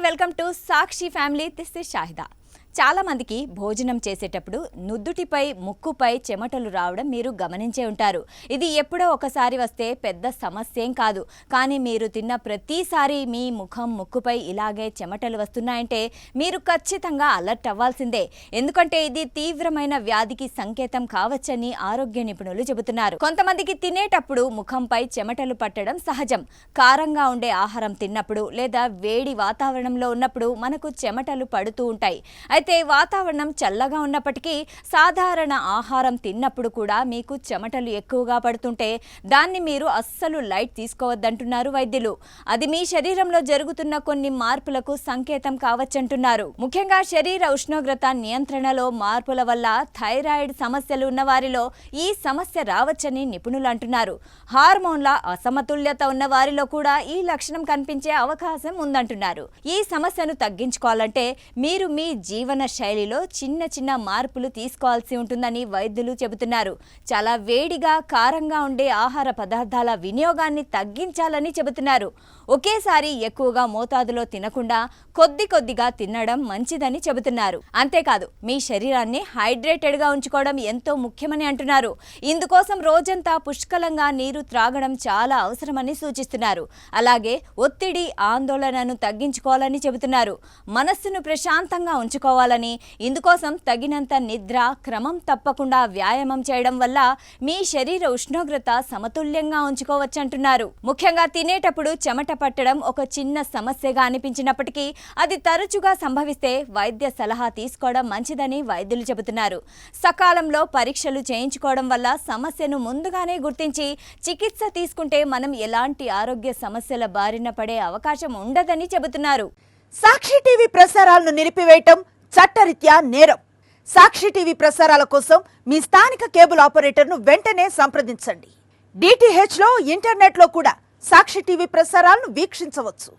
Hi welcome to Sakshi family. This is Shahida. చాలా మందికి భోజనం చేసేటప్పుడు నుదుటిపై ముక్కుపై చెమటలు రావడం మీరు గమనించే ఉంటారు. ఇది ఎప్పుడో ఒకసారి వస్తే పెద్ద సమస్య ఏం కాదు. కానీ మీరు తిన్న ప్రతిసారి మీ ముక్కుపై ఇలాగే చెమటలు వస్తున్నాయంటే మీరు ఖచ్చితంగా అలర్ట్ అవ్వాల్సిందే. ఎందుకంటే ఇది తీవ్రమైన వ్యాధికి సంకేతం కావచ్చని ఆరోగ్య నిపుణులు చెబుతున్నారు. కొంతమందికి తినేటప్పుడు ముఖంపై చెమటలు పట్టడం సహజం. కారంగా ఉండే ఆహారం తిన్నప్పుడు లేదా వేడి వాతావరణంలో ఉన్నప్పుడు మనకు చెమటలు పడుతూ ఉంటాయి. అయితే వాతావరణం చల్లగా ఉన్నప్పటికీ సాధారణ ఆహారం తిన్నప్పుడు కూడా మీకు చెమటలు ఎక్కువగా పడుతుంటే దాన్ని మీరు అస్సలు లైట్ తీసుకోవద్దంటున్నారు వైద్యులు. అది మీ శరీరంలో జరుగుతున్న కొన్ని మార్పులకు సంకేతం కావచ్చంటున్నారు. ముఖ్యంగా శరీర ఉష్ణోగ్రత నియంత్రణలో మార్పుల వల్ల థైరాయిడ్ సమస్యలు ఉన్న వారిలో ఈ సమస్య రావచ్చని నిపుణులు అంటున్నారు. హార్మోన్ల అసమతుల్యత ఉన్న వారిలో కూడా ఈ లక్షణం కనిపించే అవకాశం ఉందంటున్నారు. ఈ సమస్యను తగ్గించుకోవాలంటే మీరు మీ జీవన శైలిలో చిన్న చిన్న మార్పులు తీసుకోవాల్సి ఉంటుందని వైద్యులు చెబుతున్నారు. చాలా వేడిగా కారంగా ఉండే ఆహార పదార్థాల వినియోగాన్ని తగ్గించాలని చెబుతున్నారు. ఒకేసారి ఎక్కువగా మోతాదులో తినకుండా కొద్దిగా తినడం మంచిదని చెబుతున్నారు. అంతేకాదు మీ శరీరాన్ని హైడ్రేటెడ్గా ఉంచుకోవడం ఎంతో ముఖ్యమని అంటున్నారు. ఇందుకోసం రోజంతా పుష్కలంగా నీరు త్రాగడం చాలా అవసరమని సూచిస్తున్నారు. అలాగే ఒత్తిడి ఆందోళనను తగ్గించుకోవాలని చెబుతున్నారు. మనస్సును ప్రశాంతంగా ఉంచుకోవాలని, ఇందుకోసం తగినంత నిద్ర, క్రమం తప్పకుండా వ్యాయామం చేయడం వల్ల మీ శరీర ఉష్ణోగ్రత సమతుల్యంగా ఉంచుకోవచ్చంటున్నారు. ముఖ్యంగా తినేటప్పుడు చెమట పట్టడం ఒక చిన్న సమస్యగా అనిపించినప్పటికీ అది తరచుగా సంభవిస్తే వైద్య సలహా తీసుకోవడం మంచిదని వైద్యులు చెబుతున్నారు. సకాలంలో పరీక్షలు చేయించుకోవడం వల్ల సమస్యను ముందుగానే గుర్తించి చికిత్స తీసుకుంటే మనం ఎలాంటి ఆరోగ్య సమస్యల బారిన పడే అవకాశం ఉండదని చెబుతున్నారు. సాక్షి టీవీ ప్రసారాలను నిలిపివేయటం చట్టరీత్యా నేరం. సాక్షి టీవీ ప్రసారాల కోసం మీ స్థానిక కేబుల్ ఆపరేటర్ను వెంటనే సంప్రదించండి. DTH లో ఇంటర్నెట్ లో కూడా సాక్షి టీవీ ప్రసారాలను వీక్షించవచ్చు.